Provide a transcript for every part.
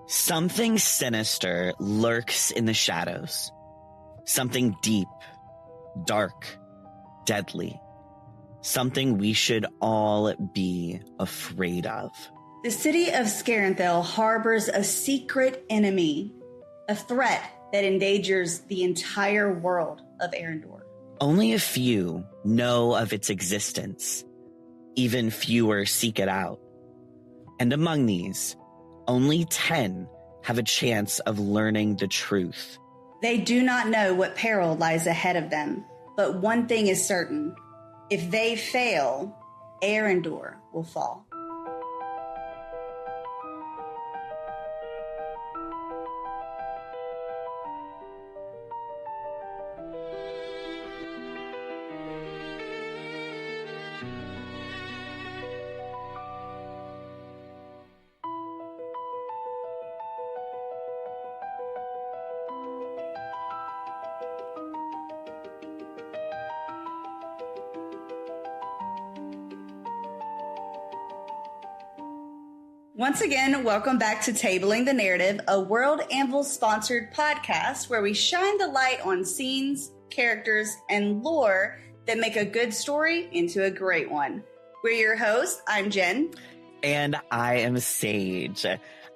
Something sinister lurks in the shadows. Something deep, dark, deadly. Something we should all be afraid of. The city of Scarenthel harbors a secret enemy, a threat that endangers the entire world of Arendor. Only a few know of its existence. Even fewer seek it out. And among these, only 10 have a chance of learning the truth. They do not know what peril lies ahead of them, but one thing is certain. If they fail, Arendor will fall. Once again, welcome back to Tabling the Narrative, a World Anvil-sponsored podcast where we shine the light on scenes, characters, and lore that make a good story into a great one. We're your hosts. I'm Jen. And I am Sage.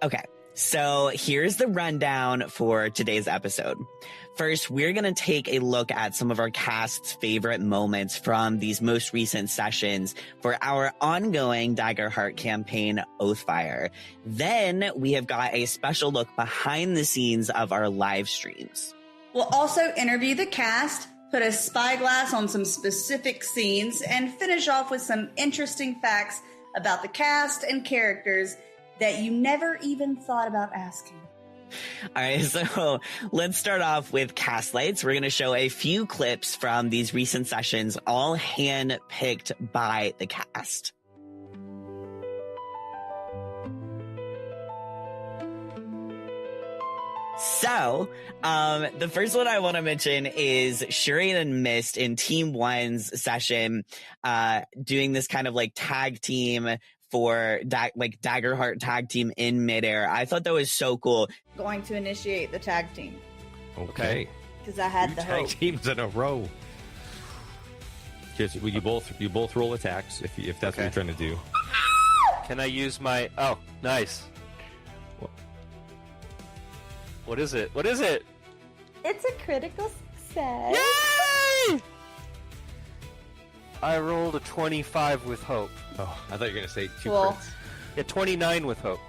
Okay, so here's the rundown for today's episode. First, we're going to take a look at some of our cast's favorite moments from these most recent sessions for our ongoing Daggerheart campaign, Oathfire. Then we have got a special look behind the scenes of our live streams. We'll also interview the cast, put a spyglass on some specific scenes, and finish off with some interesting facts about the cast and characters that you never even thought about asking. All right, so let's start off with cast lights. We're going to show a few clips from these recent sessions, all hand-picked by the cast. So, the first one I want to mention is Shurian and Mist in Team 1's session, doing this kind of like tag team for Daggerheart tag team in midair. I thought that was so cool. Going to initiate the tag team. Okay. Because I had Two the tag hope. teams in a row. Just, you both roll attacks if that's what you're trying to do. Can I use my... Oh, nice. What is it? What is it? It's a critical success. Yay! I rolled a 25 with hope. Oh, I thought you were going to say two Cool. crits. Yeah, 29 with hope.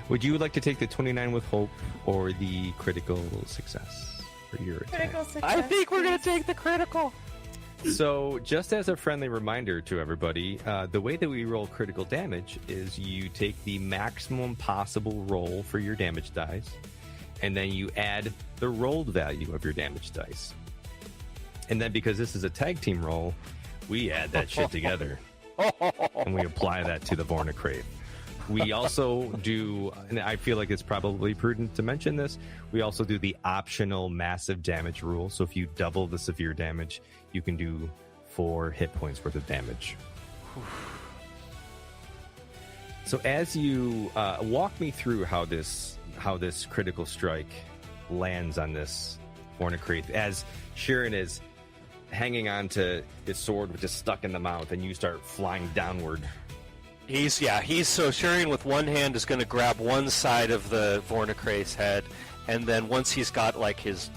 Would you like to take the 29 with hope or the critical success for your attack? Critical success. I think we're going to take the critical. So, just as a friendly reminder to everybody, the way that we roll critical damage is you take the maximum possible roll for your damage dice, and then you add the rolled value of your damage dice. And then because this is a tag team roll, we add that shit together. And we apply that to the Vornicrave. We also do, and I feel like it's probably prudent to mention this, we also do the optional massive damage rule. So if you double the severe damage, you can do 4 hit points worth of damage. So as you walk me through how this critical strike lands on this Vornicrave, as Sharon is hanging on to his sword, which is stuck in the mouth, and you start flying downward. So Shurian with one hand is going to grab one side of the Vornicrace's head, and then once he's got his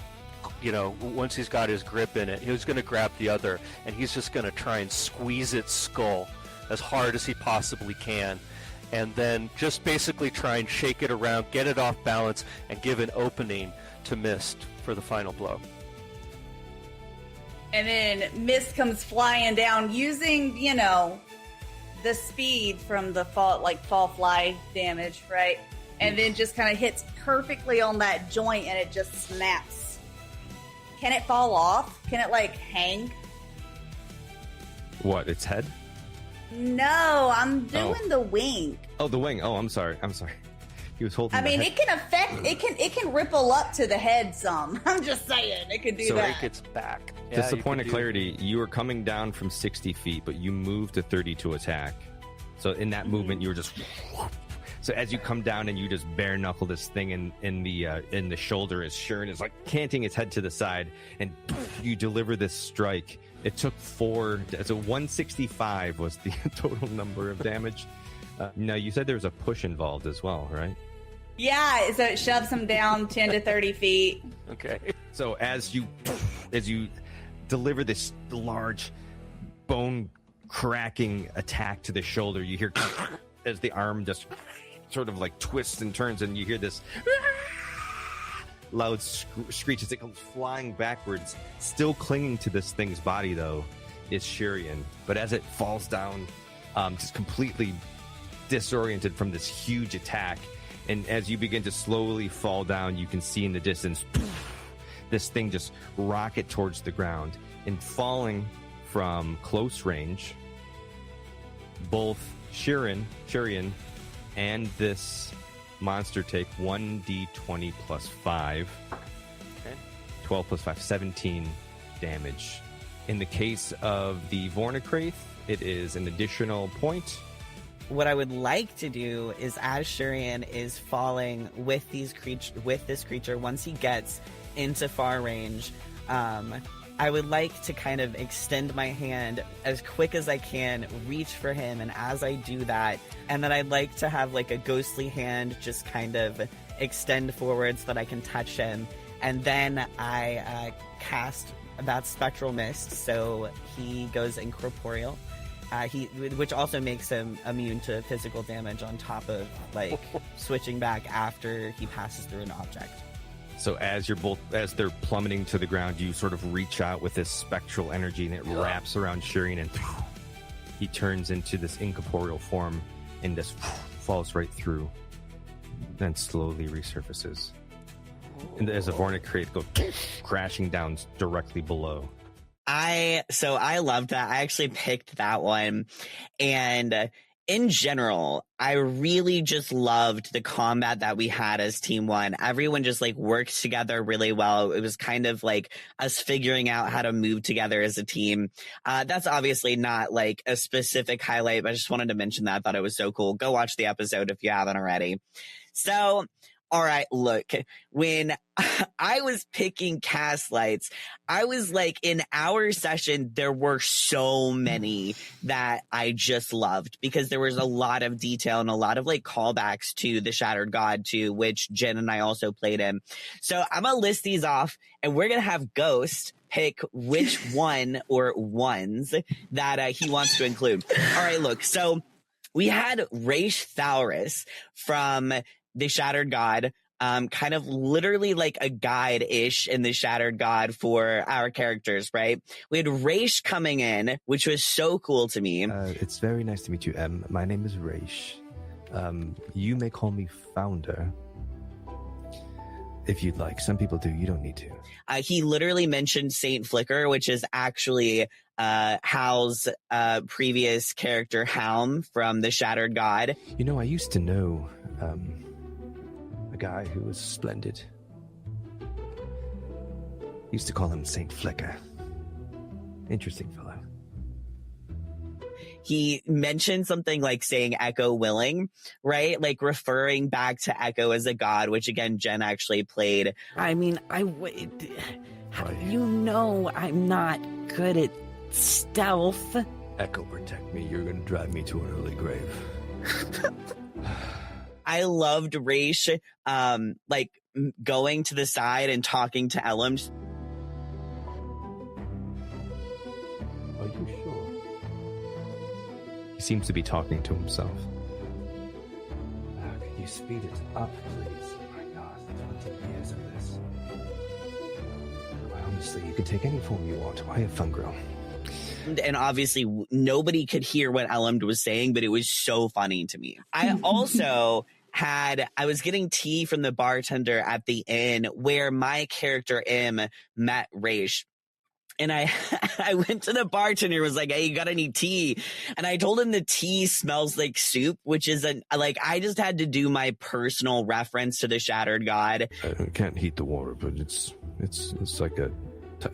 grip in it, he's going to grab the other, and he's just going to try and squeeze its skull as hard as he possibly can, and then just basically try and shake it around, get it off balance, and give an opening to Mist for the final blow. And then Mist comes flying down using, the speed from the fall fly damage, right? And then just kind of hits perfectly on that joint and it just snaps. Can it fall off? Can it hang? What, its head? No, I'm doing the wing. Oh, the wing. Oh, I'm sorry. He was holding. I mean, it can affect. It can ripple up to the head some. I'm just saying, it could do So that. Break its back. Just Yeah, a point of clarity, you were coming down from 60 feet, but you moved to 30 to attack. So in that movement, you were just... So as you come down and you just bare knuckle this thing in the shoulder, as Sharon is like canting its head to the side, and you deliver this strike. It took 4. So 165 was the total number of damage. Now you said there was a push involved as well, right? Yeah, so it shoves him down 10 to 30 feet. Okay. So as you deliver this large bone cracking attack to the shoulder, you hear as the arm just sort of like twists and turns, and you hear this loud screech as it comes flying backwards. Still clinging to this thing's body, though, is Shirian. But as it falls down, just completely disoriented from this huge attack, and as you begin to slowly fall down, you can see in the distance this thing just rocket towards the ground. And falling from close range, both Shirian and this monster take 1d20 plus 5. Okay. 12 plus 5, 17 damage. In the case of the Vornicraith, it is an additional point. What I would like to do is, as Shirian is falling with this creature, once he gets into far range, I would like to kind of extend my hand as quick as I can, reach for him, and as I do that, and then I'd like to have like a ghostly hand just kind of extend forward so that I can touch him, and then I cast that spectral mist, so he goes incorporeal. Which also makes him immune to physical damage on top of like switching back after he passes through an object. So as they're plummeting to the ground, you sort of reach out with this spectral energy, and it wraps around Shirian, and he turns into this incorporeal form and just falls right through, then slowly resurfaces. And as the Vornicraith goes crashing down directly below. I loved that. I actually picked that one. And in general, I really just loved the combat that we had as Team One. Everyone just like worked together really well. It was kind of like us figuring out how to move together as a team. That's obviously not like a specific highlight, but I just wanted to mention that. I thought it was so cool. Go watch the episode if you haven't already. So, all right, look, when I was picking cast lights, I was like, in our session, there were so many that I just loved because there was a lot of detail and a lot of like callbacks to the Shattered God, to which Jen and I also played in. So I'm going to list these off, and we're going to have Ghost pick which one or ones that he wants to include. All right, look, so we had Raish Thalris from the Shattered God, kind of literally like a guide-ish in the Shattered God for our characters, right? We had Raish coming in, which was so cool to me. It's very nice to meet you, Em. My name is Raish. You may call me Founder, if you'd like. Some people do. You don't need to. He literally mentioned Saint Flicker, which is actually Hal's previous character, Halm, from the Shattered God. You know, I used to know a guy who was splendid. Used to call him Saint Flicker. Interesting fellow. He mentioned something like saying Echo Willing, right? Like referring back to Echo as a god, which again, Jen actually played. I mean, you know I'm not good at stealth. Echo, protect me. You're going to drive me to an early grave. I loved Raish, like going to the side and talking to Ellum. Are you sure? He seems to be talking to himself. Could you speed it up, please? Oh my God, 20 years of this. Quite honestly, you can take any form you want. I have Fungro. And obviously nobody could hear what Ellum was saying, but it was so funny to me. I also I was getting tea from the bartender at the inn where my character M met Raish. And I went to the bartender, was like, hey, you got any tea? And I told him the tea smells like soup, which is I just had to do my personal reference to the Shattered God. I can't heat the water, but it's like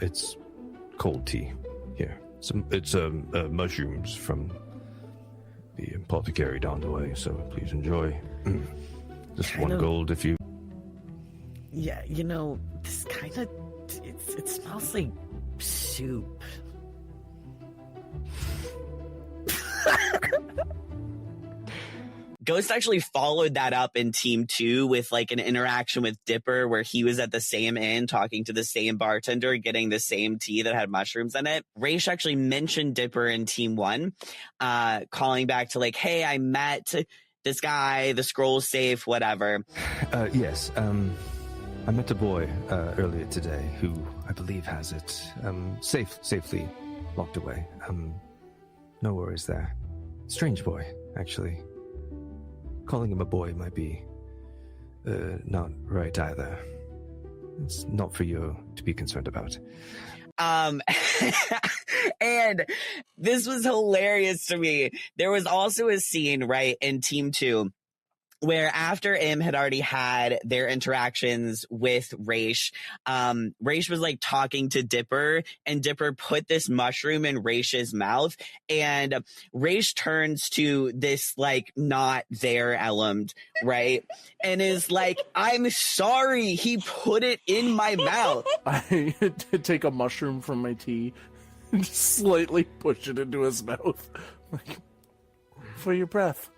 it's cold tea here. It's mushrooms from the apothecary down the way, so please enjoy. Just Kind one of- gold if you... Yeah, this kind of... It smells like soup. Ghost actually followed that up in Team 2 with like an interaction with Dipper where he was at the same inn talking to the same bartender, getting the same tea that had mushrooms in it. Raish actually mentioned Dipper in Team 1, calling back to like, hey, I met this guy, the scroll's safe, whatever. Yes, I met a boy earlier today who I believe has it safely locked away. No worries there. Strange boy, actually. Calling him a boy might be not right either. It's not for you to be concerned about. And this was hilarious to me. There was also a scene, right, in Team 2 where after Im had already had their interactions with Raish, Raish was like talking to Dipper, and Dipper put this mushroom in Raish's mouth, and Raish turns to this like not there element, right? And is like, I'm sorry, he put it in my mouth. I take a mushroom from my tea and just slightly push it into his mouth. Like, for your breath.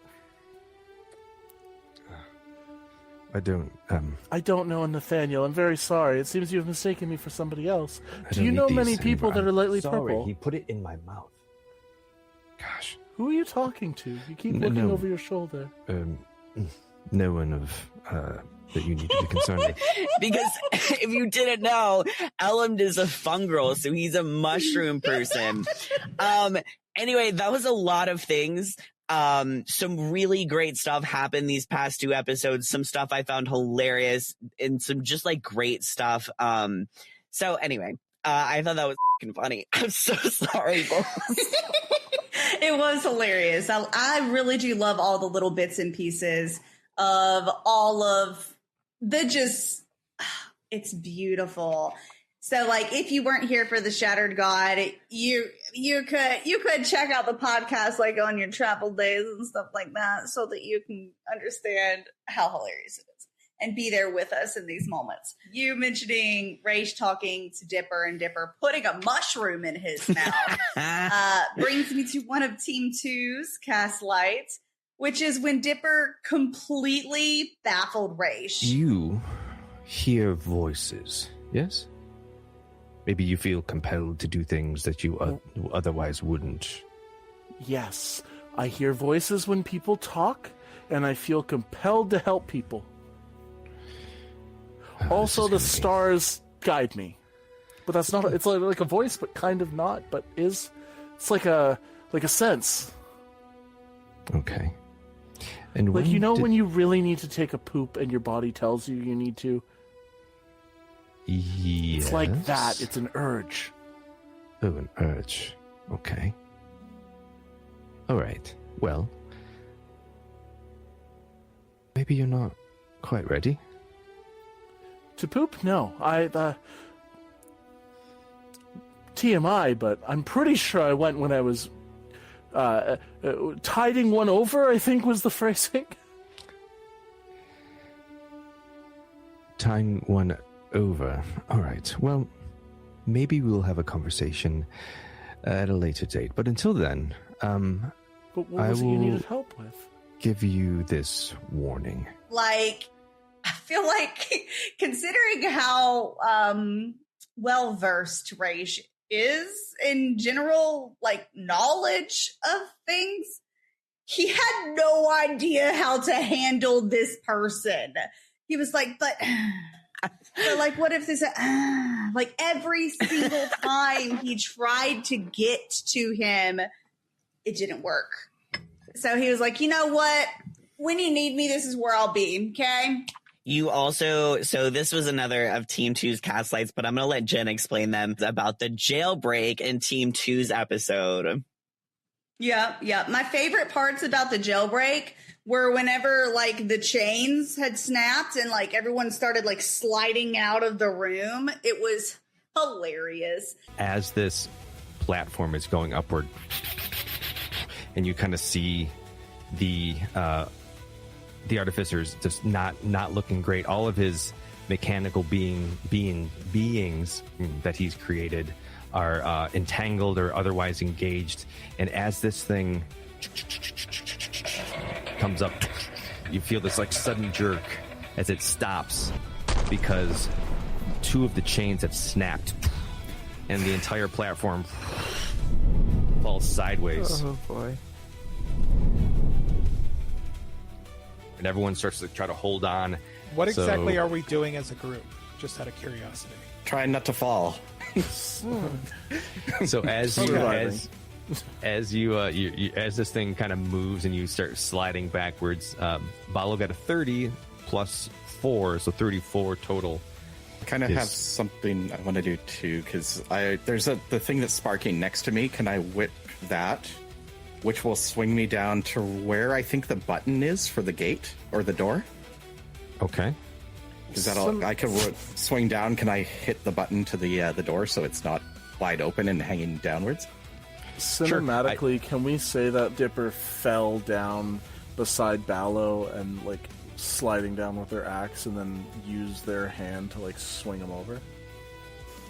I don't know, Nathaniel. I'm very sorry. It seems you've mistaken me for somebody else. I Do you don't know need many these people anymore. that are lightly Sorry, purple? he put it in my mouth. Gosh. Who are you talking to? You keep No, looking no. over your shoulder. No one of that you need to be concerned with. Because if you didn't know, Elmd is a fungal, so he's a mushroom person. Anyway, that was a lot of things. Some really great stuff happened these past 2 episodes. Some stuff I found hilarious and some just like great stuff. So anyway, I thought that was fucking funny. I'm so sorry, boys. It was hilarious. I really do love all the little bits and pieces of all of the just, it's beautiful. So like if you weren't here for the Shattered God, you could check out the podcast like on your travel days and stuff like that so that you can understand how hilarious it is and be there with us in these moments. You mentioning Raish talking to Dipper and Dipper putting a mushroom in his mouth brings me to one of Team 2's cast lights, which is when Dipper completely baffled Raish. You hear voices, yes? Maybe you feel compelled to do things that you otherwise wouldn't. Yes, I hear voices when people talk, and I feel compelled to help people. Also, the stars guide me. But that's not, it's like a voice, but kind of not, but it's like a sense. Okay. And Like, when you really need to take a poop and your body tells you you need to? Yes. It's like that. It's an urge. Oh, an urge. Okay. All right. Well, maybe you're not quite ready. To poop? No. TMI, but I'm pretty sure I went when I was tiding one over, I think was the phrasing. Tying one over. All right. Well, maybe we'll have a conversation at a later date. But until then, But what was it you needed help with? give you this warning. Like, I feel like considering how well versed Raish is in general, like knowledge of things, he had no idea how to handle this person. He was like, but like, what if this, like every single time he tried to get to him, it didn't work. So he was like, you know what? When you need me, this is where I'll be. Okay. You also, so this was another of Team 2's cast lights, but I'm going to let Jen explain them about the jailbreak in Team 2's episode. Yeah. My favorite parts about the jailbreak were whenever like the chains had snapped and like everyone started like sliding out of the room. It was hilarious. As this platform is going upward, and you kind of see the the artificer's just not looking great. All of his mechanical beings that he's created are entangled or otherwise engaged. And as this thing comes up, you feel this like sudden jerk as it stops because two of the chains have snapped and the entire platform falls sideways. Oh boy. And everyone starts to try to hold on. What exactly are we doing as a group? Just out of curiosity. Trying not to fall. So as this thing kind of moves and you start sliding backwards, Balo got a 30 plus 4, so 34 total. I kind of have something I want to do too, because there's the thing that's sparking next to me. Can I whip that? Which will swing me down to where I think the button is for the gate or the door. Okay. Is that all? I can swing down. Can I hit the button to the door so it's not wide open and hanging downwards? Cinematically, can we say that Dipper fell down beside Ballo and like sliding down with their axe, and then use their hand to like swing him over?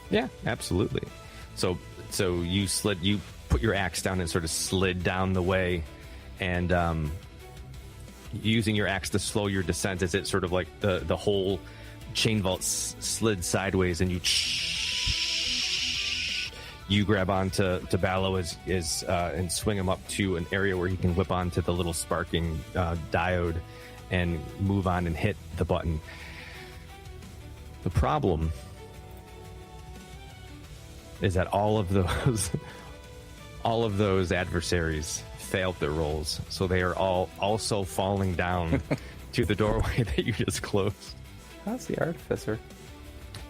Yeah, absolutely. So you put your axe down and sort of slid down the way, and using your axe to slow your descent as it sort of like the whole chain vault slid sideways, and you grab onto Ballo and swing him up to an area where he can whip onto the little sparking diode and move on and hit the button. The problem is that all of those adversaries failed their rolls, so they are all also falling down to the doorway that you just closed. How's the artificer?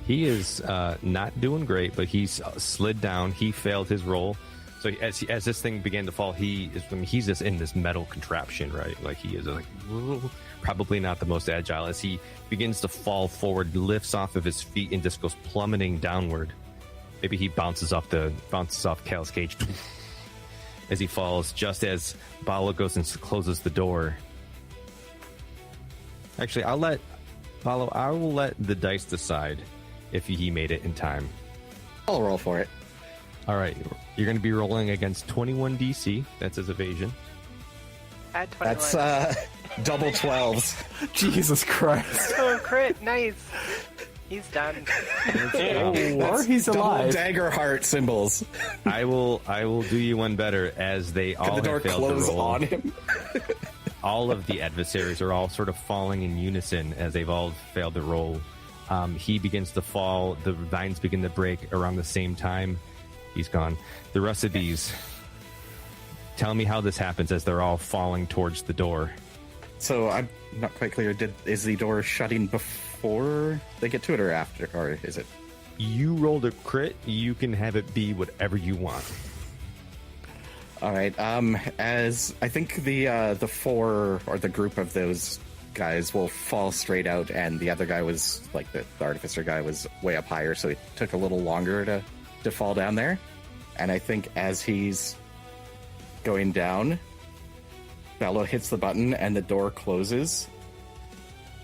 He is not doing great, but he's slid down. He failed his roll. So as this thing began to fall, he's just in this metal contraption, right? Like he is like probably not the most agile. As he begins to fall forward, lifts off of his feet and just goes plummeting downward. Maybe he bounces off Cal's cage as he falls, just as Balo goes and closes the door. Actually, I will let the dice decide if he made it in time. I'll roll for it. All right, you're going to be rolling against 21 DC. That's his evasion. Add 21. That's double 12s. Jesus Christ. Oh, crit. Nice. He's done. Or he's double alive. dagger heart symbols. I will do you one better, as they all Can the door have failed close to roll. on him? All of the adversaries are all sort of falling in unison as they've all failed to roll. He begins to fall. The vines begin to break around the same time. He's gone. The rest of these, tell me how this happens as they're all falling towards the door. So I'm not quite clear. Is the door shutting before they get to it or after, or is it? You rolled a crit. You can have it be whatever you want. All right. As I think the four or the group of those guys will fall straight out, and the other guy was like the artificer guy was way up higher, so it took a little longer to fall down there. And I think as he's going down, Ballo hits the button and the door closes,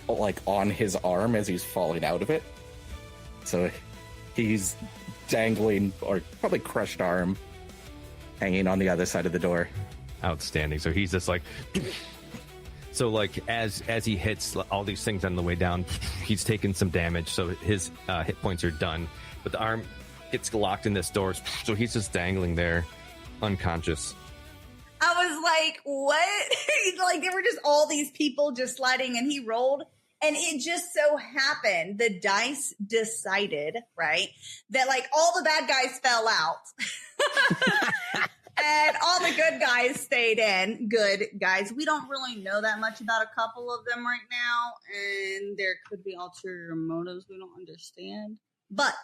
like on his arm as he's falling out of it. So he's dangling, or probably crushed arm, hanging on the other side of the door. Outstanding. So he's just like, so like as he hits all these things on the way down, he's taken some damage, so his hit points are done. But the arm gets locked in this door, so he's just dangling there, unconscious. I was like, what? Like, there were just all these people just sliding, and he rolled. And it just so happened, the dice decided, right, that like all the bad guys fell out. And all the good guys stayed in. Good guys. We don't really know that much about a couple of them right now. And there could be ulterior motives we don't understand. But,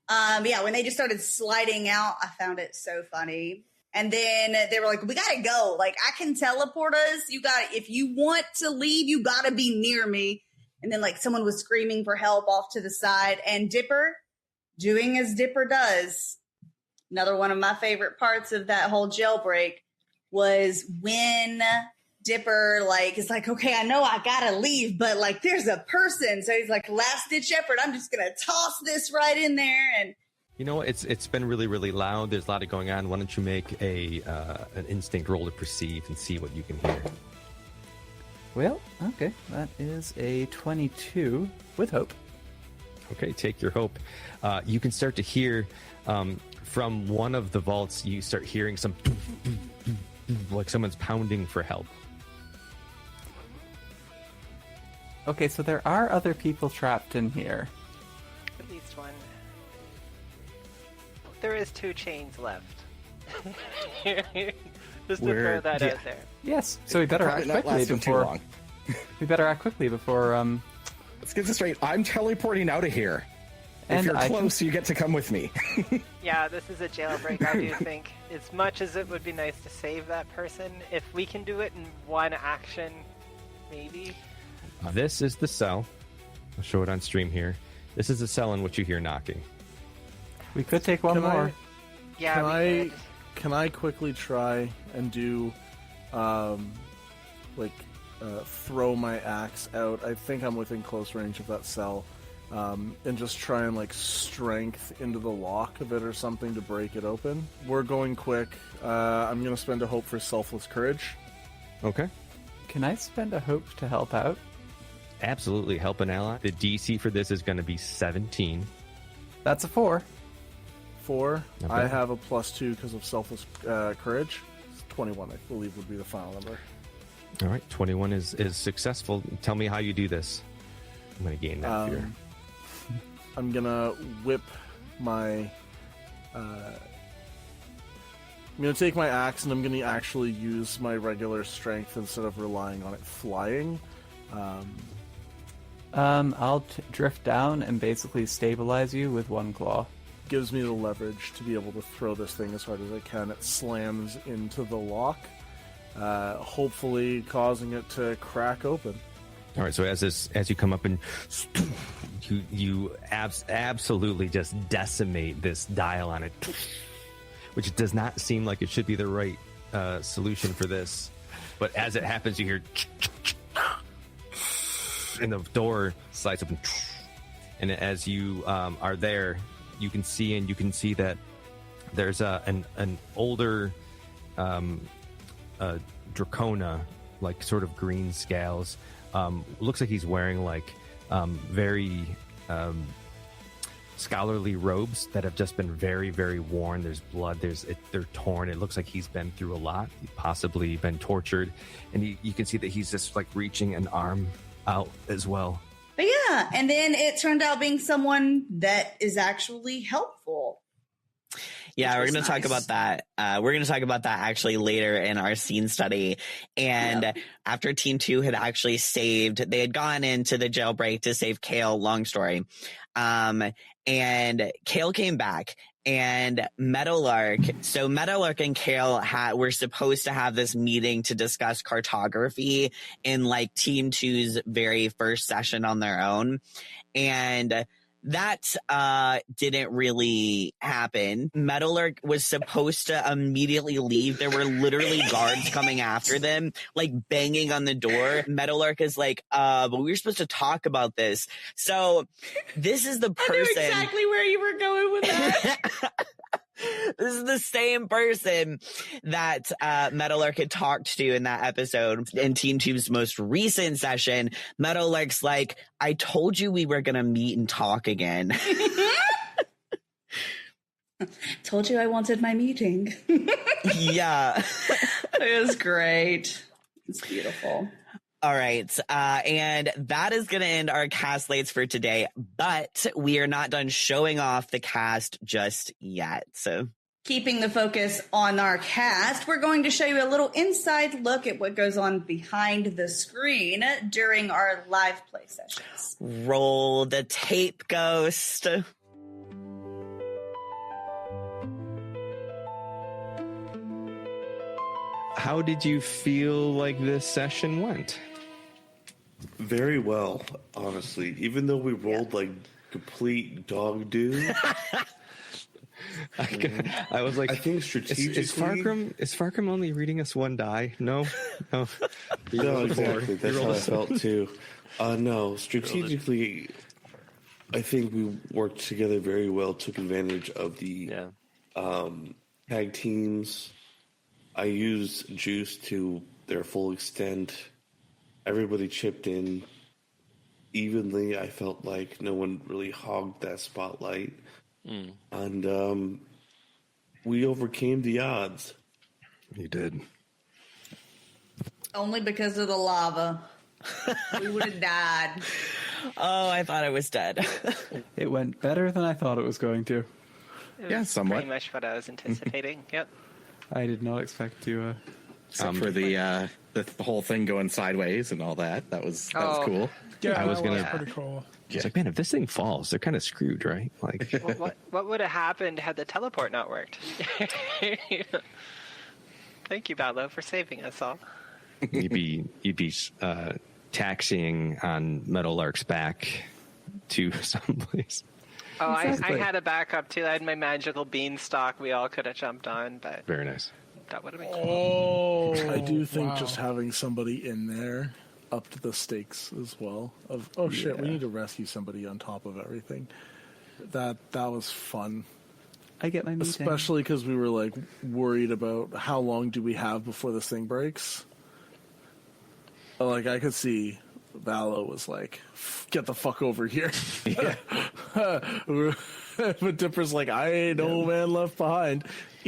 yeah, when they just started sliding out, I found it so funny. And then they were like, we got to go. Like, I can teleport us. If you want to leave, you got to be near me. And then, like, someone was screaming for help off to the side. And Dipper, doing as Dipper does, another one of my favorite parts of that whole jailbreak was when Dipper, like, is like, okay, I know I gotta leave, but like, there's a person. So he's like, last ditch effort. I'm just gonna toss this right in there. And You know what? It's been really, really loud. There's a lot going on. Why don't you make an instinct roll to perceive and see what you can hear? Well, okay. That is a 22 with hope. Okay, take your hope. You can start to hear from one of the vaults, you start hearing some like someone's pounding for help. Okay, so there are other people trapped in here. At least one. There is 2 chains left. Just to throw that out there. Yes, so we better act quickly before. We better act quickly before. Let's get this straight. I'm teleporting out of here. And if you're close, you get to come with me. Yeah, this is a jailbreak. I do think, as much as it would be nice to save that person, if we can do it in one action, maybe. This is the cell. I'll show it on stream here. This is the cell in which you hear knocking. We could take one more. Yeah, Can I quickly try and do, throw my axe out? I think I'm within close range of that cell, and just try and like strength into the lock of it or something to break it open. We're going quick. I'm gonna spend a hope for selfless courage. Okay. Can I spend a hope to help out? Absolutely, help an ally. The DC for this is going to be 17. That's a 4. 4. Okay. I have a +2 because of selfless courage. 21, I believe, would be the final number. All right, 21 is successful. Tell me how you do this. I'm going to gain that fear. I'm gonna whip my. I'm gonna take my axe and I'm gonna actually use my regular strength instead of relying on it flying. I'll drift down and basically stabilize you with one claw. Gives me the leverage to be able to throw this thing as hard as I can. It slams into the lock, hopefully causing it to crack open. All right, so as you come up and you absolutely just decimate this dial on it, which does not seem like it should be the right solution for this. But as it happens, you hear, and the door slides open, and as you are there, you can see that there's an older Dracona, like sort of green scales. Looks like he's wearing like very scholarly robes that have just been very, very worn. There's blood. They're torn. It looks like he's been through a lot, possibly been tortured, and you can see that he's just like reaching an arm out as well. But yeah, and then it turned out being someone that is actually helpful. Yeah, we're going to nice. talk about that. We're going to talk about that actually later in our scene study. And after Team 2 had actually they had gone into the jailbreak to save Kale, long story. And Kale came back. And Meadowlark and Kale were supposed to have this meeting to discuss cartography in like Team 2's very first session on their own. And that didn't really happen. Meadowlark was supposed to immediately leave. There were literally guards coming after them, like banging on the door. Meadowlark is like, but we were supposed to talk about this. So this is the person. I knew exactly where you were going with that. This is the same person that Meadowlark had talked to in that episode. In Team 2's most recent session, Meadowlark's like, I told you we were going to meet and talk again. Told you I wanted my meeting. Yeah. It was great. It's beautiful. All right. And that is going to end our cast slates for today, but we are not done showing off the cast just yet. So keeping the focus on our cast, we're going to show you a little inside look at what goes on behind the screen during our live play sessions. Roll the tape, Ghost. How did you feel like this session went? Very well, honestly. Even though we rolled like complete dog doo, I was like, I think strategically, is Farkram only reading us one die? No. No, exactly. That's how I felt too. No, strategically, I think we worked together very well. Took advantage of the tag teams. I used Juice to their full extent. Everybody chipped in evenly. I felt like no one really hogged that spotlight. And we overcame the odds. You did. Only because of the lava. We would have died. Oh, I thought I was dead. It went better than I thought it was going to. It somewhat. Pretty much what I was anticipating. Yep. I did not expect to. Except for the whole thing going sideways and all that. That was cool. Yeah, I was that gonna- pretty cool. It's like, man, if this thing falls, they're kind of screwed, right? Like, What would have happened had the teleport not worked? Thank you, Ballo, for saving us all. you'd be taxiing on Meadowlark's back to someplace. Oh, Exactly. I had a backup too. I had my magical beanstalk we all could have jumped on, but Very nice. that would have been cool. Oh, I do think wow. just having somebody in there upped the stakes as well. Of shit, we need to rescue somebody on top of everything. That was fun, I get my meeting. especially because we were like worried about how long do we have before this thing breaks. Like I could see Vallo was like, "Get the fuck over here." But Dipper's like, "I ain't no man left behind."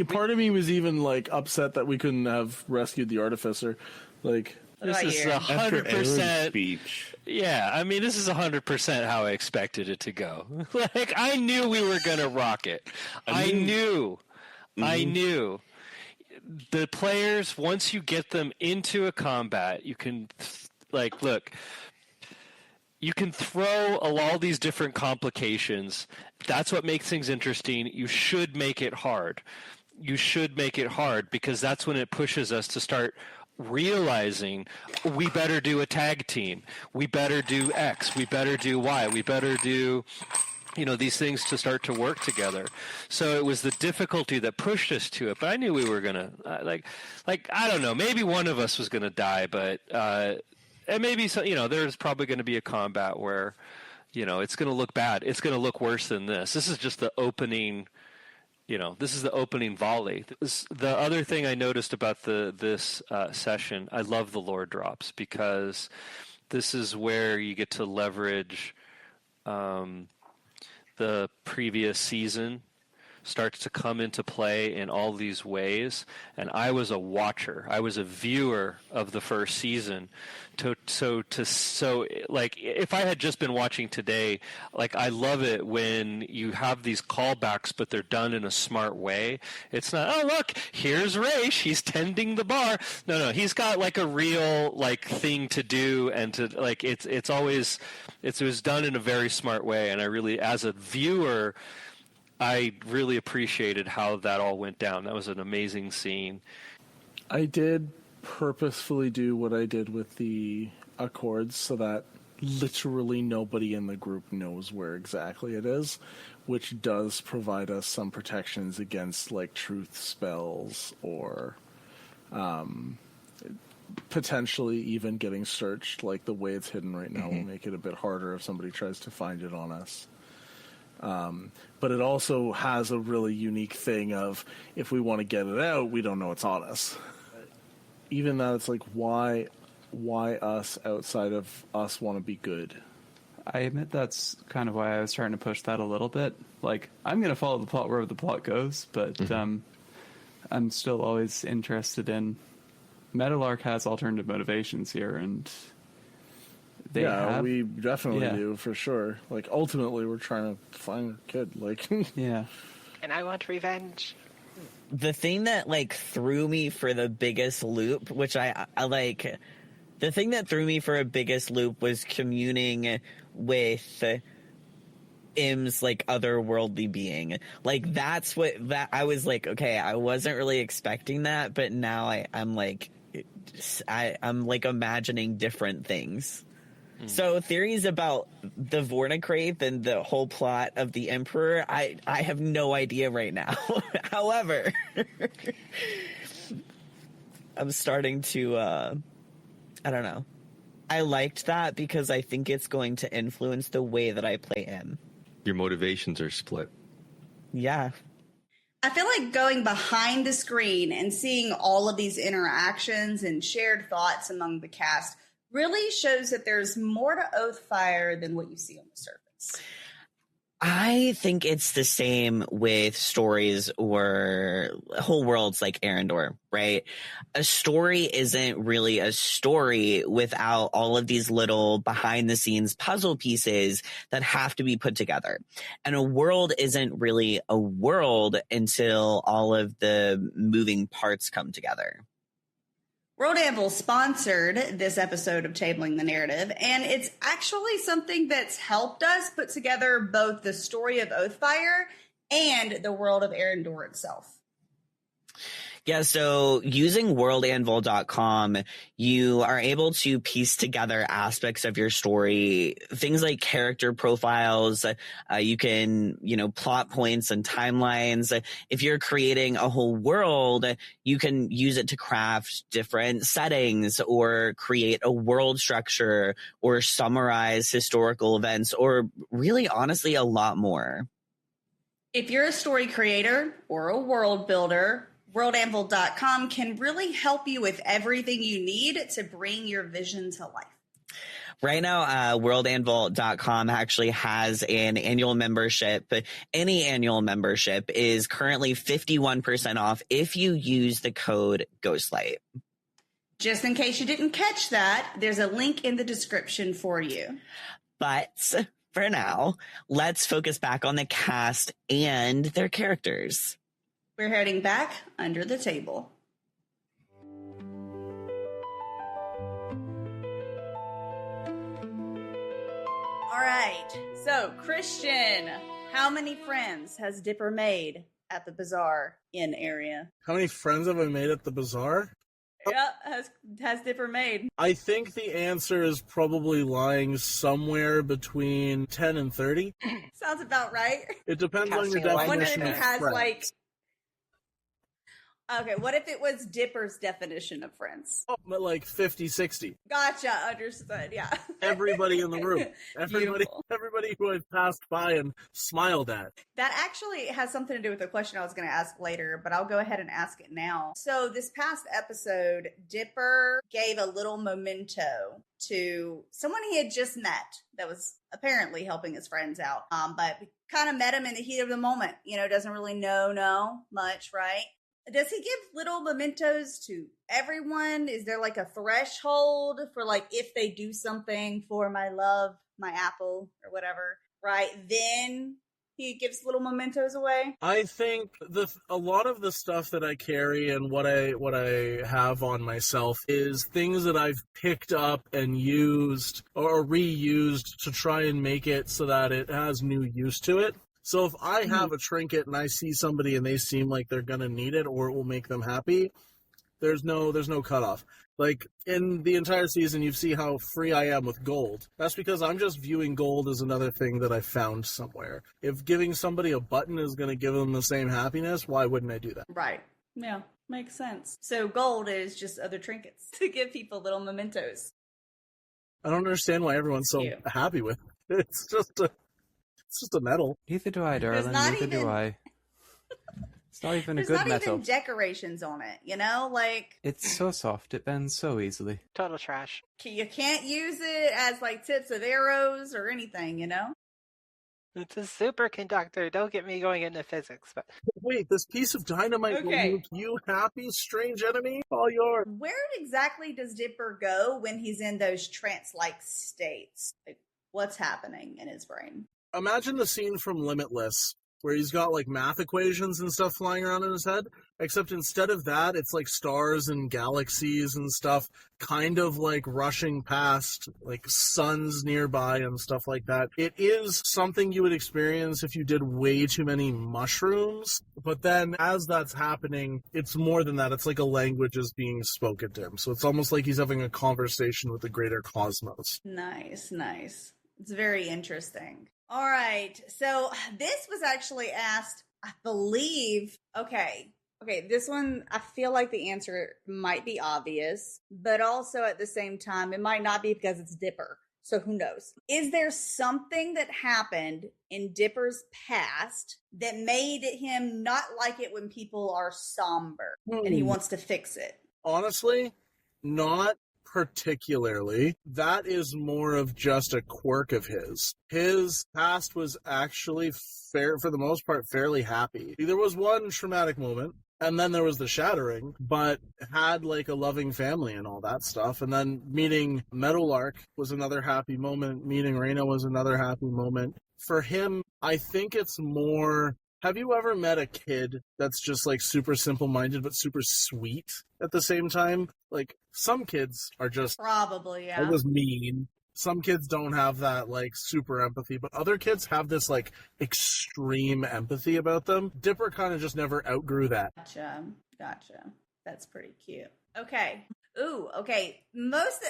Part of me was even like upset that we couldn't have rescued the artificer. Like, This about is you? After Aaron's 100%. speech, Yeah, I mean, this is 100% how I expected it to go. Like, I knew we were going to rock it. I knew. The players, once you get them into a combat, you can, look, you can throw all these different complications. That's what makes things interesting. You should make it hard. Because that's when it pushes us to start realizing we better do a tag team. We better do X. We better do Y. We better do, these things to start to work together. So it was the difficulty that pushed us to it. But I knew we were going to, I don't know, maybe one of us was going to die, but, and maybe, there's probably going to be a combat where, it's going to look bad. It's going to look worse than this. This is just the opening. This is the opening volley. The other thing I noticed about this session, I love the lore drops because this is where you get to leverage the previous season starts to come into play in all these ways. And I was a watcher. I was a viewer of the first season. So if I had just been watching today, I love it when you have these callbacks, but they're done in a smart way. It's not, oh, look, here's Raish. He's tending the bar. No, he's got a real thing to do, and to it was done in a very smart way. And I really, as a viewer, I really appreciated how that all went down. That was an amazing scene. I did purposefully do what I did with the Accords so that literally nobody in the group knows where exactly it is, which does provide us some protections against truth spells or potentially even getting searched. The way it's hidden right now will make it a bit harder if somebody tries to find it on us. But it also has a really unique thing of if we want to get it out, we don't know it's on us. Even that, it's why us outside of us want to be good? I admit that's kind of why I was trying to push that a little bit. I'm going to follow the plot wherever the plot goes, but I'm still always interested in... Meadowlark has alternative motivations here, and we definitely do, for sure. Ultimately, we're trying to find a kid. Yeah. And I want revenge. The thing that threw me for the biggest loop, which I like, the thing that threw me for a biggest loop was communing with Im's otherworldly being. That's what I was okay, I wasn't really expecting that, but now I'm imagining different things. So theories about the Vornicrape and the whole plot of the Emperor, I have no idea right now. However, I'm starting to, I don't know. I liked that because I think it's going to influence the way that I play him. Your motivations are split. Yeah. I feel like going behind the screen and seeing all of these interactions and shared thoughts among the cast really shows that there's more to Oathfire than what you see on the surface. I think it's the same with stories or whole worlds like Arendor, right? A story isn't really a story without all of these little behind the scenes puzzle pieces that have to be put together. And a world isn't really a world until all of the moving parts come together. World Anvil sponsored this episode of Tabling the Narrative, and it's actually something that's helped us put together both the story of Oathfire and the world of Arendor itself. Yeah, so using worldanvil.com, you are able to piece together aspects of your story, things like character profiles. You can, plot points and timelines. If you're creating a whole world, you can use it to craft different settings or create a world structure or summarize historical events or really, honestly, a lot more. If you're a story creator or a world builder, worldanvil.com can really help you with everything you need to bring your vision to life. Right now, worldanvil.com actually has an annual membership. Any annual membership is currently 51% off if you use the code Ghostlight. Just in case you didn't catch that, there's a link in the description for you. But for now, let's focus back on the cast and their characters. We're heading back under the table. All right. So, Christian, how many friends has Dipper made at the Bazaar Inn area? How many friends have I made at the bazaar? Yeah, has Dipper made? I think the answer is probably lying somewhere between 10 and 30. Sounds about right. It depends on your I wonder if definition he of has friends. Okay, what if it was Dipper's definition of friends? Oh, but like 50, 60. Gotcha, understood, yeah. Everybody in the room. Beautiful. Everybody who I passed by and smiled at. That actually has something to do with the question I was going to ask later, but I'll go ahead and ask it now. So this past episode, Dipper gave a little memento to someone he had just met that was apparently helping his friends out, but kind of met him in the heat of the moment. Doesn't really know much, right? Does he give little mementos to everyone? Is there like a threshold for like if they do something for my love, my apple, or whatever, right? Then he gives little mementos away? I think a lot of the stuff that I carry and what I have on myself is things that I've picked up and used or reused to try and make it so that it has new use to it. So if I have a trinket and I see somebody and they seem like they're going to need it or it will make them happy, there's no cutoff. Like in the entire season, you see how free I am with gold. That's because I'm just viewing gold as another thing that I found somewhere. If giving somebody a button is going to give them the same happiness, why wouldn't I do that? Right. Yeah, makes sense. So gold is just other trinkets to give people little mementos. I don't understand why everyone's so happy with it. It's just a medal. Neither do I, darling. Neither do I. It's not even a good metal. There's not even decorations on it, like... It's so soft, it bends so easily. Total trash. You can't use it as, like, tips of arrows or anything, It's a superconductor. Don't get me going into physics, but... Wait, this piece of dynamite will make you happy, strange enemy? All yours. Where exactly does Dipper go when he's in those trance-like states? Like, what's happening in his brain? Imagine the scene from Limitless where he's got like math equations and stuff flying around in his head, except instead of that, it's like stars and galaxies and stuff kind of like rushing past, like suns nearby and stuff like that. It is something you would experience if you did way too many mushrooms, but then as that's happening, it's more than that. It's like a language is being spoken to him. So it's almost like he's having a conversation with the greater cosmos. Nice. It's very interesting. All right. So this was actually asked, I believe, okay, this one, I feel like the answer might be obvious, but also at the same time, it might not be because it's Dipper. So who knows? Is there something that happened in Dipper's past that made him not like it when people are somber and he wants to fix it? Honestly, not particularly. That is more of just a quirk of his. His past was actually for the most part, fairly happy. There was one traumatic moment, and then there was the shattering, but had like a loving family and all that stuff. And then meeting Meadowlark was another happy moment. Meeting Reyna was another happy moment. For him, I think it's more... Have you ever met a kid that's just like super simple-minded but super sweet at the same time? Like some kids are just probably, yeah. It was mean. Some kids don't have that like super empathy, but other kids have this like extreme empathy about them. Dipper kind of just never outgrew that. Gotcha. That's pretty cute. Okay. Ooh, okay. Most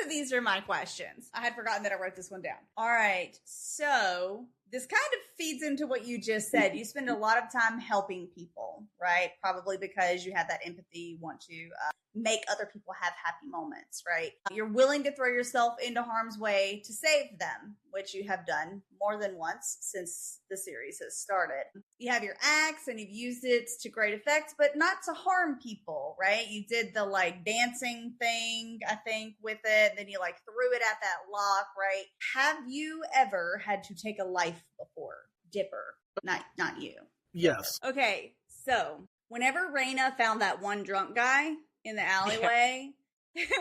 of these are my questions. I had forgotten that I wrote this one down. All right. So this kind of feeds into what you just said. You spend a lot of time helping people, right? Probably because you have that empathy. You want to make other people have happy moments, right? You're willing to throw yourself into harm's way to save them, which you have done more than once since the series has started. You have your axe and you've used it to great effect, but not to harm people, right? You did the like dancing thing, I think, with it. Then you like threw it at that lock, right? Have you ever had to take a life before, Dipper? Not you. Yes. Okay, so whenever Reyna found that one drunk guy in the alleyway,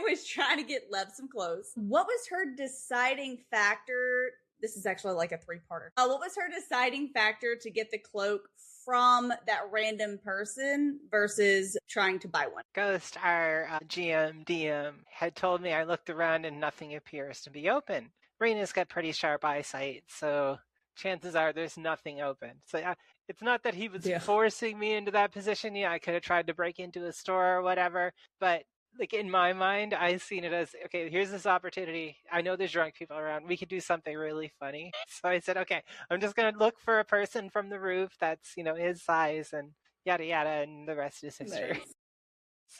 was trying to get Lev some clothes, what was her deciding factor? This is actually like a three-parter. What was her deciding factor to get the cloak from that random person versus trying to buy one? Ghost, our DM, had told me I looked around and nothing appears to be open. Reyna's got pretty sharp eyesight, so chances are there's nothing open. So it's not that he was forcing me into that position. Yeah, I could have tried to break into a store or whatever, but like in my mind, I've seen it as, okay, here's this opportunity. I know there's drunk people around. We could do something really funny. So I said, okay, I'm just going to look for a person from the roof that's, his size and yada, yada, and the rest is history. Nice.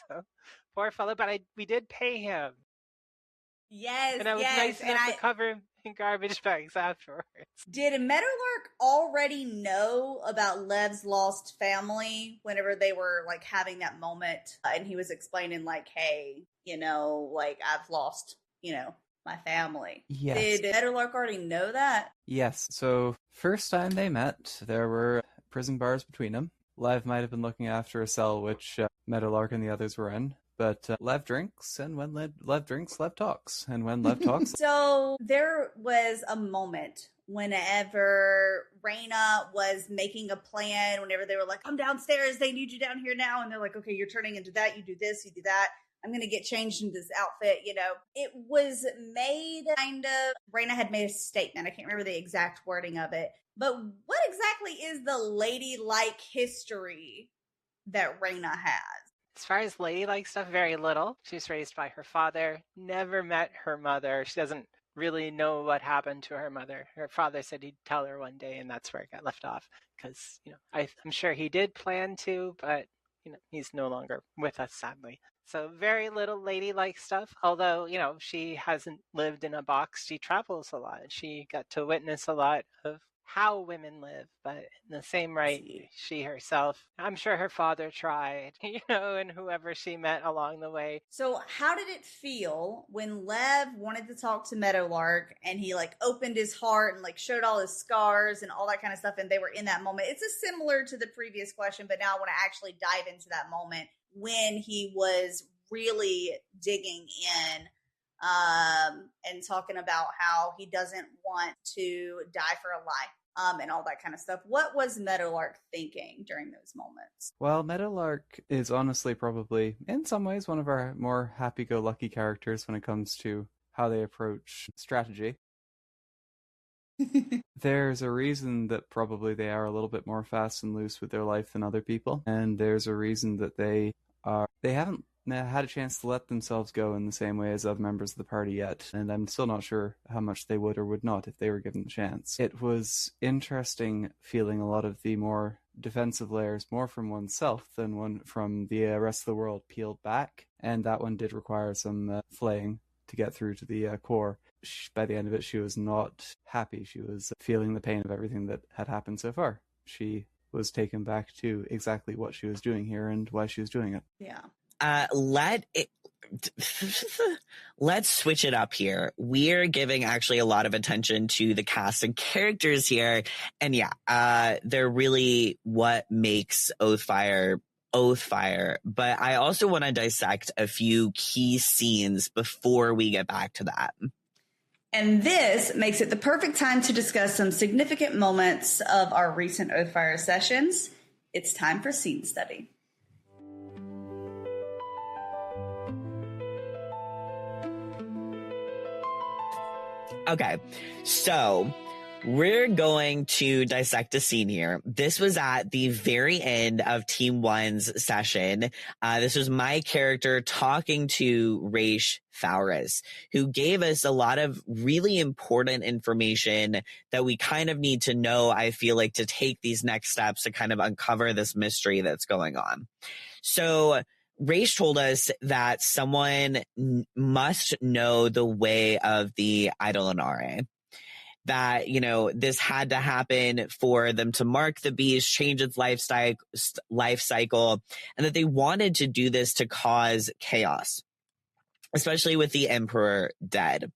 So poor fellow, but we did pay him. Yes, and I was nice enough to cover him in garbage bags afterwards. Did Meadowlark already know about Lev's lost family whenever they were like having that moment? And he was explaining like, hey, like I've lost, my family. Yes. Did Meadowlark already know that? Yes. So first time they met, there were prison bars between them. Lev might have been looking after a cell which Meadowlark and the others were in. But Lev drinks, and when Lev drinks, Lev talks. And when Lev talks... So there was a moment whenever Reyna was making a plan, whenever they were like, come downstairs, they need you down here now. And they're like, okay, you're turning into that, you do this, you do that. I'm going to get changed into this outfit, It was made kind of... Reyna had made a statement. I can't remember the exact wording of it. But what exactly is the ladylike history that Reyna has? As far as ladylike stuff, very little. She was raised by her father, never met her mother. She doesn't really know what happened to her mother. Her father said he'd tell her one day, and that's where it got left off. Because, I'm sure he did plan to, but, he's no longer with us, sadly. So very little ladylike stuff. Although, she hasn't lived in a box. She travels a lot. She got to witness a lot of how women live, but in the same right, she herself, I'm sure her father tried, and whoever she met along the way. So how did it feel when Lev wanted to talk to Meadowlark and he like opened his heart and like showed all his scars and all that kind of stuff, and they were in that moment? It's similar to the previous question, but now I want to actually dive into that moment when he was really digging in and talking about how he doesn't want to die for a lie, and all that kind of stuff. What was Meadowlark thinking during those moments? Well, Meadowlark is honestly probably, in some ways, one of our more happy-go-lucky characters when it comes to how they approach strategy. There's a reason that probably they are a little bit more fast and loose with their life than other people, and there's a reason that they haven't had a chance to let themselves go in the same way as other members of the party yet, and I'm still not sure how much they would or would not if they were given the chance. It was interesting feeling a lot of the more defensive layers more from oneself than one from the rest of the world peeled back, and that one did require some flaying to get through to the core. By the end of it, she was not happy. She was feeling the pain of everything that had happened so far. She was taken back to exactly what she was doing here and why she was doing it. Yeah. Let's switch it up here. We're giving actually a lot of attention to the cast and characters here. And they're really what makes Oathfire. But I also want to dissect a few key scenes before we get back to that. And this makes it the perfect time to discuss some significant moments of our recent Oathfire sessions. It's time for scene study. Okay, so we're going to dissect a scene here. This was at the very end of Team 1's session. This was my character talking to Raish Fowris, who gave us a lot of really important information that we kind of need to know, I feel like, to take these next steps to kind of uncover this mystery that's going on. So Raish told us that someone must know the way of the Eidolonare. That, this had to happen for them to mark the beast, change its life cycle, and that they wanted to do this to cause chaos, especially with the Emperor dead.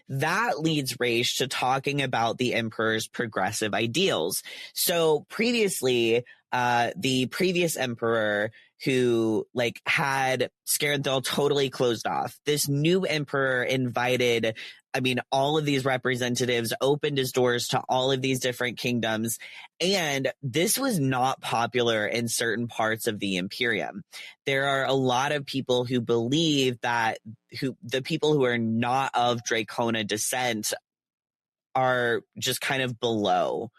That leads Raish to talking about the Emperor's progressive ideals. So previously, the previous Emperor who had Scaranthel totally closed off. This new Emperor invited, all of these representatives, opened his doors to all of these different kingdoms. And this was not popular in certain parts of the Imperium. There are a lot of people who believe that the people who are not of Dracona descent are just kind of below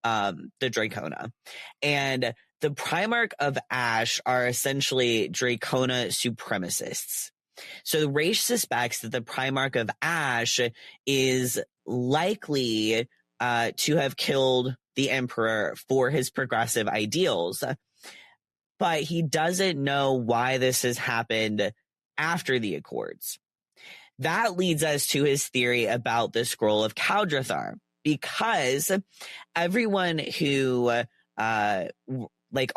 the Dracona. And the Primarch of Ash are essentially Dracona supremacists. So Raish suspects that the Primarch of Ash is likely to have killed the Emperor for his progressive ideals. But he doesn't know why this has happened after the Accords. That leads us to his theory about the Scroll of Kaldrothar, because everyone who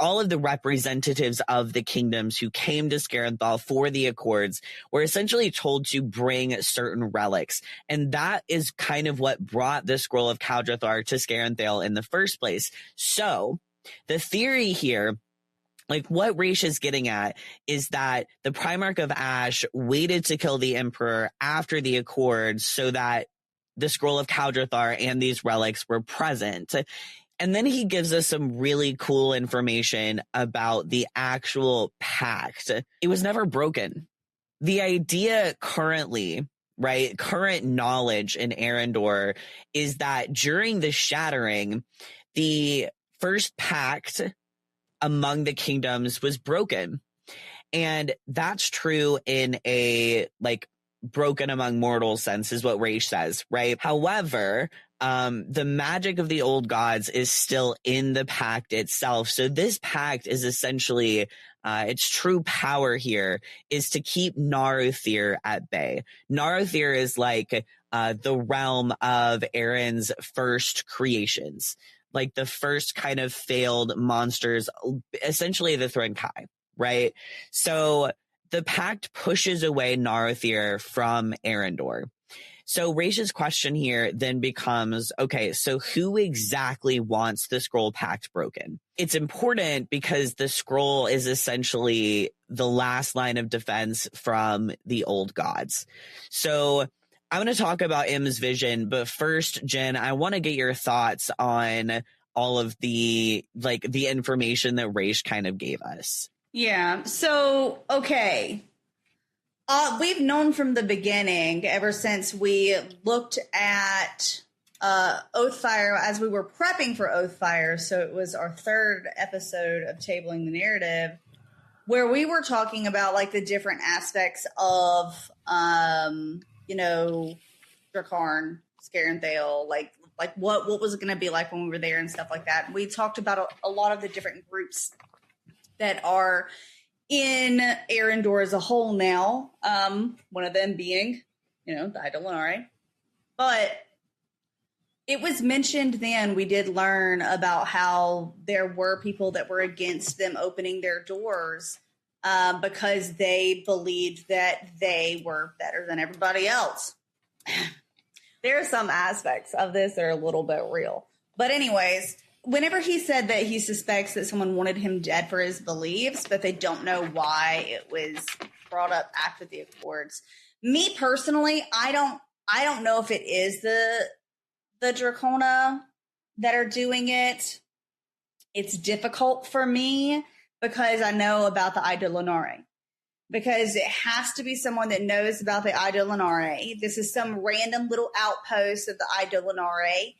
all of the representatives of the kingdoms who came to Scaranthal for the Accords were essentially told to bring certain relics. And that is kind of what brought the Scroll of Kaldrothar to Scaranthal in the first place. So the theory here, what Raish is getting at, is that the Primarch of Ash waited to kill the Emperor after the Accords so that the Scroll of Kaldrothar and these relics were present. And then he gives us some really cool information about the actual pact. It was never broken. The idea current knowledge in Arendor is that during the Shattering, the first pact among the kingdoms was broken. And that's true in a broken among mortals sense, is what Raish says, right? However, the magic of the old gods is still in the pact itself. So this pact is essentially, its true power here is to keep Naruthir at bay. Naruthir is the realm of Aaron's first creations, the first kind of failed monsters, essentially the Threnkai, right? So the pact pushes away Naruthir from Arendor. So Raish's question here then becomes, okay, so who exactly wants the scroll pact broken? It's important because the scroll is essentially the last line of defense from the old gods. So I'm going to talk about Im's vision, but first, Jen, I want to get your thoughts on all of the information that Raish kind of gave us. Yeah. So, okay. We've known from the beginning, ever since we looked at Oathfire as we were prepping for Oathfire. So it was our third episode of Tabling the Narrative, where we were talking about like the different aspects of, Drakarn, Scaranthale, like what was it going to be like when we were there and stuff like that. We talked about a lot of the different groups that are in Arendor as a whole now, one of them being, the Eidolonari. But it was mentioned then, we did learn about how there were people that were against them opening their doors because they believed that they were better than everybody else. There are some aspects of this that are a little bit real. But anyways, whenever he said that he suspects that someone wanted him dead for his beliefs, but they don't know why it was brought up after the Accords. Me personally, I don't know if it is the Dracona that are doing it. It's difficult for me because I know about the Eidolonari. Because it has to be someone that knows about the Eidolonari. This is some random little outpost of the Eidolonari.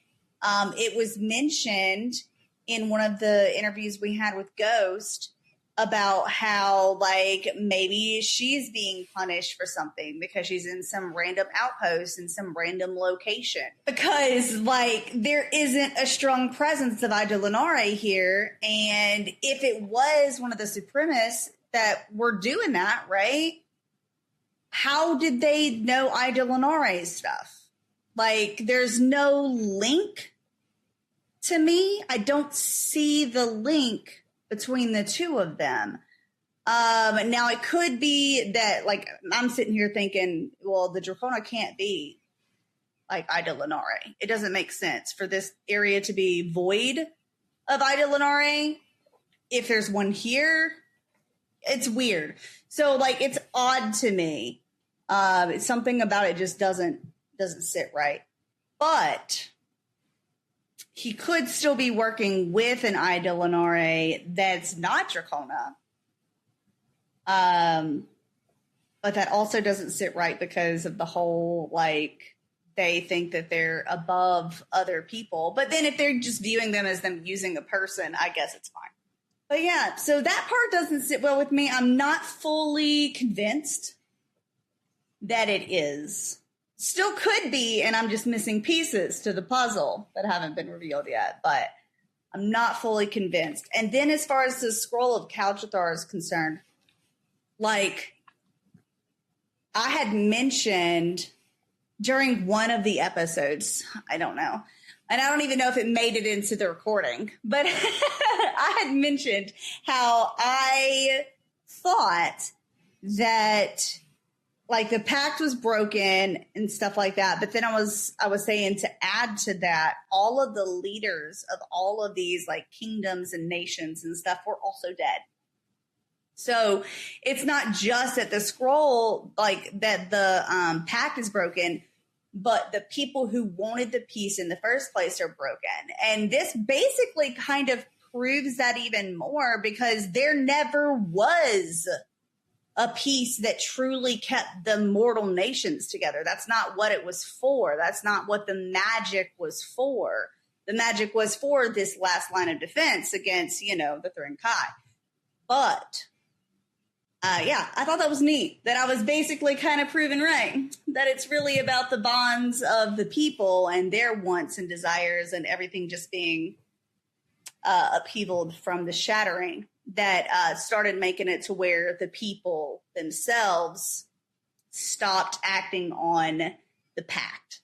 It was mentioned in one of the interviews we had with Ghost about how, like, maybe she's being punished for something because she's in some random outpost in some random location. Because, like, there isn't a strong presence of Eidolonari here. And if it was one of the supremacists that were doing that, right? How did they know Eidolonari stuff? Like, there's no link to me. I don't see the link between the two of them. Now, it could be that, like, I'm sitting here thinking, well, the Dracona can't be, like, Eidolonari. It doesn't make sense for this area to be void of Eidolonari. If there's one here, it's weird. So, like, it's odd to me. It's something about it just doesn't sit right. But he could still be working with an Eidolonari that's not Dracona. But that also doesn't sit right because of the whole, like, they think that they're above other people. But then if they're just viewing them as them using a person, I guess it's fine. But yeah, so that part doesn't sit well with me. I'm not fully convinced that it is. Still could be, and I'm just missing pieces to the puzzle that haven't been revealed yet, but I'm not fully convinced. And then as far as the scroll of Kalchathar is concerned, like, I had mentioned during one of the episodes, I don't know, and I don't even know if it made it into the recording, but I had mentioned how I thought that, like, the pact was broken and stuff like that. But then I was saying, to add to that, all of the leaders of all of these, like, kingdoms and nations and stuff were also dead. So it's not just that the scroll, like, that the pact is broken, but the people who wanted the peace in the first place are broken. And this basically kind of proves that even more, because there never was a peace that truly kept the mortal nations together. That's not what it was for. That's not what the magic was for. The magic was for this last line of defense against, the Thrin-Kai. But I thought that was neat, that I was basically kind of proven right, that it's really about the bonds of the people and their wants and desires and everything just being upheavaled from the shattering that started making it to where the people themselves stopped acting on the pact.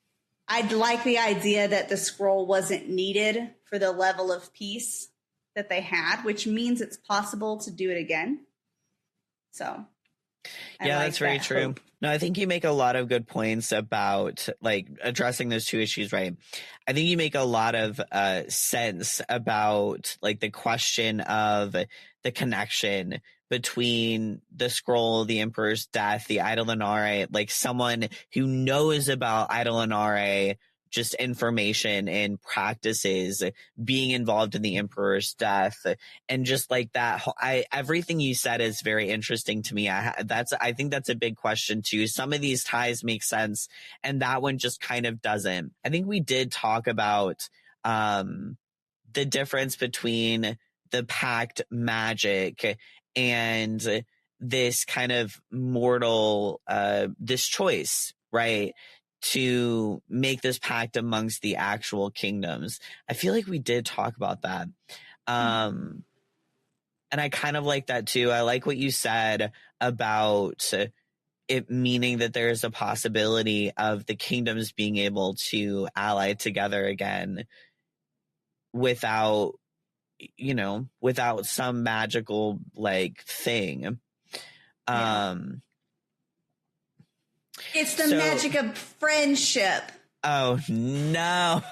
I'd like the idea that the scroll wasn't needed for the level of peace that they had, which means it's possible to do it again. So Yeah, that's very true. Hope. No, I think you make a lot of good points about like addressing those two issues, right? I think you make a lot of sense about like the question of the connection between the scroll, the Emperor's death, the Idolanare, like someone who knows about Idolanare, just information and practices, being involved in the Emperor's death, and just like that. Everything you said is very interesting to me. I think that's a big question too. Some of these ties make sense, and that one just kind of doesn't. I think we did talk about the difference between the pact magic and this kind of mortal, this choice, right? To make this pact amongst the actual kingdoms. I feel like we did talk about that. And I kind of like that too. I like what you said about it meaning that there's a possibility of the kingdoms being able to ally together again without, without some magical like thing. Yeah. It's the magic of friendship. Oh, no.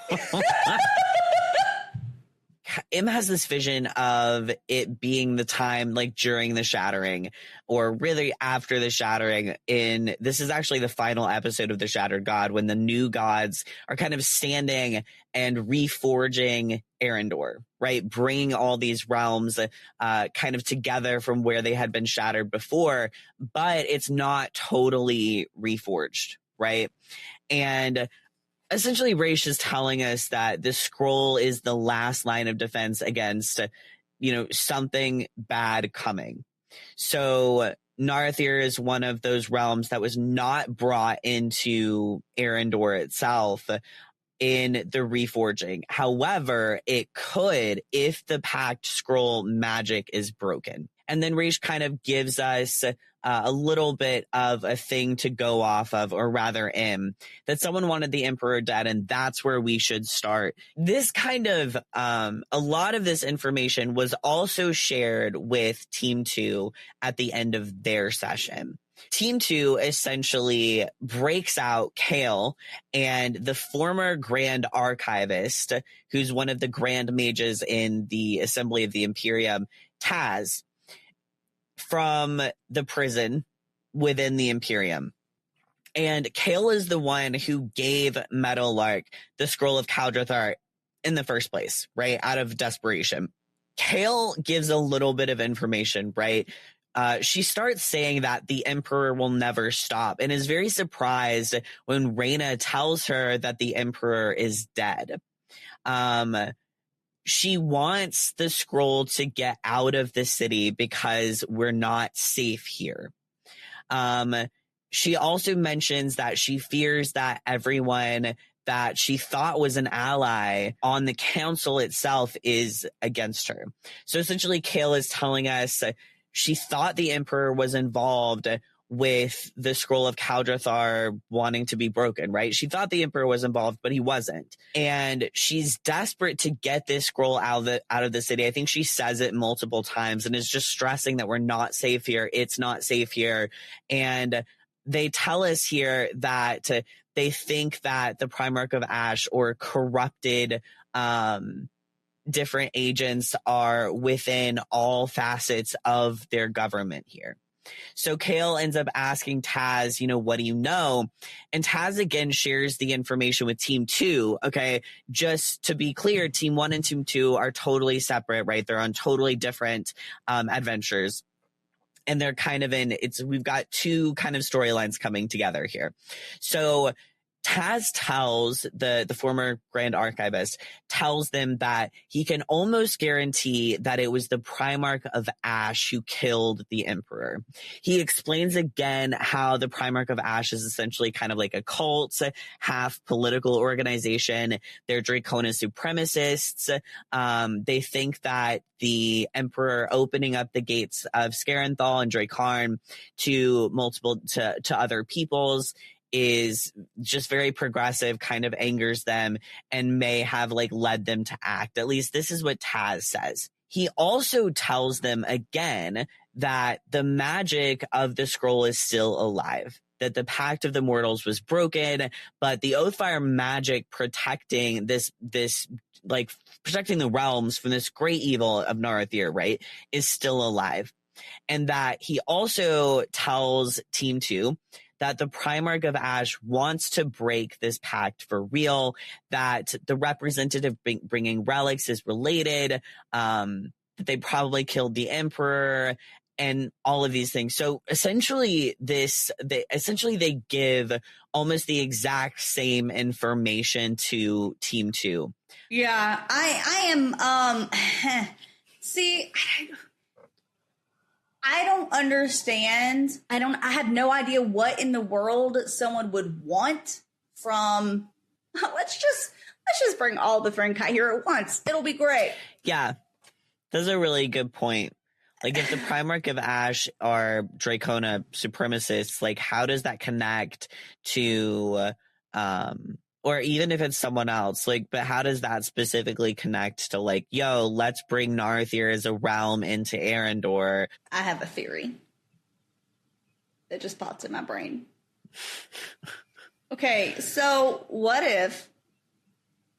Im has this vision of it being the time like during the shattering or really after the shattering. This is actually the final episode of the Shattered God, when the new gods are kind of standing and reforging Arendor, right? Bringing all these realms kind of together from where they had been shattered before, but it's not totally reforged, right? And essentially, Raish is telling us that the scroll is the last line of defense against, something bad coming. So Narathir is one of those realms that was not brought into Arendor itself in the reforging. However, it could if the pact scroll magic is broken. And then Raish kind of gives us a little bit of a thing to go off of, or rather that someone wanted the Emperor dead, and that's where we should start. This kind of, a lot of this information was also shared with Team 2 at the end of their session. Team 2 essentially breaks out Kale and the former Grand Archivist, who's one of the Grand Mages in the Assembly of the Imperium, Taz, from the prison within the Imperium. And Kale is the one who gave Meadowlark the Scroll of Kaldrathar in the first place, right? Out of desperation. Kale gives a little bit of information, right? She starts saying that the Emperor will never stop, and is very surprised when Reyna tells her that the Emperor is dead. She wants the scroll to get out of the city because we're not safe here. She also mentions that she fears that everyone that she thought was an ally on the council itself is against her. So essentially, Kale is telling us she thought the Emperor was involved with the Scroll of Kaldrathar wanting to be broken, right? She thought the Emperor was involved, but he wasn't. And she's desperate to get this scroll out of the city. I think she says it multiple times and is just stressing that we're not safe here. It's not safe here. And they tell us here that they think that the Primarch of Ash or corrupted different agents are within all facets of their government here. So Kale ends up asking Taz, what do you know? And Taz again shares the information with Team 2. Okay, just to be clear, Team 1 and Team 2 are totally separate, right? They're on totally different adventures. And they're kind of we've got two kind of storylines coming together here. So Taz tells the former Grand Archivist, tells them that he can almost guarantee that it was the Primarch of Ash who killed the Emperor. He explains again how the Primarch of Ash is essentially kind of like a cult, half political organization. They're Draconis supremacists. They think that the Emperor opening up the gates of Scaranthal and Dracarn to other peoples is just very progressive, kind of angers them, and may have led them to act. At least this is what Taz says. he also tells them again that the magic of the scroll is still alive, that the pact of the mortals was broken, but the Oathfire magic protecting protecting the realms from this great evil of Narathir, right, is still alive. And that he also tells Team 2 that the Primarch of Ash wants to break this pact for real, that the representative bringing relics is related, that they probably killed the Emperor, and all of these things. So essentially they give almost the exact same information to Team 2. Yeah, I am see, I don't understand. I have no idea what in the world someone would want from let's just bring all the Frenkai here at once. It'll be great. Yeah. That's a really good point. Like, if the Primarch of Ash are Dracona supremacists, like, how does that connect to, or even if it's someone else, like, but how does that specifically connect to, like, yo, let's bring Narathir as a realm into Arendor? I have a theory that just popped in my brain. Okay, so what if,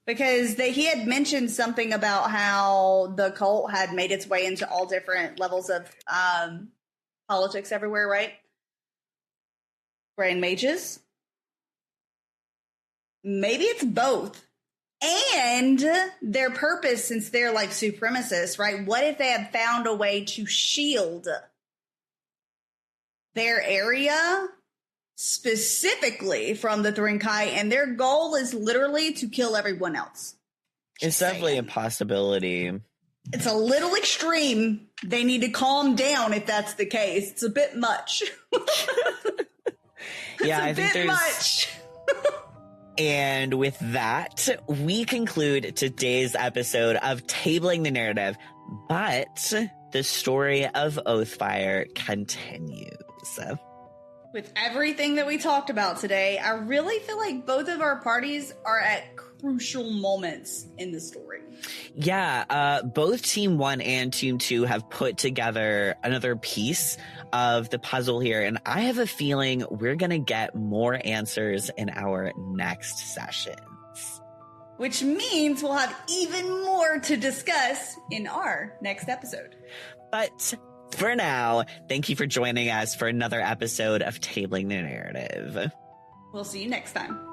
because he had mentioned something about how the cult had made its way into all different levels of politics everywhere, right? Grand mages? Maybe it's both. And their purpose, since they're like supremacists, right? What if they have found a way to shield their area specifically from the Thrinkai, and their goal is literally to kill everyone else? It's definitely a possibility. It's a little extreme. They need to calm down if that's the case. It's a bit much. Yeah, I think there's much. And with that, we conclude today's episode of Tabling the Narrative, but the story of Oathfire continues. With everything that we talked about today, I really feel like both of our parties are at crucial moments in the story. Yeah, both Team 1 and Team 2 have put together another piece of the puzzle here, and I have a feeling we're going to get more answers in our next sessions. Which means we'll have even more to discuss in our next episode. But for now, thank you for joining us for another episode of Tabling the Narrative. We'll see you next time.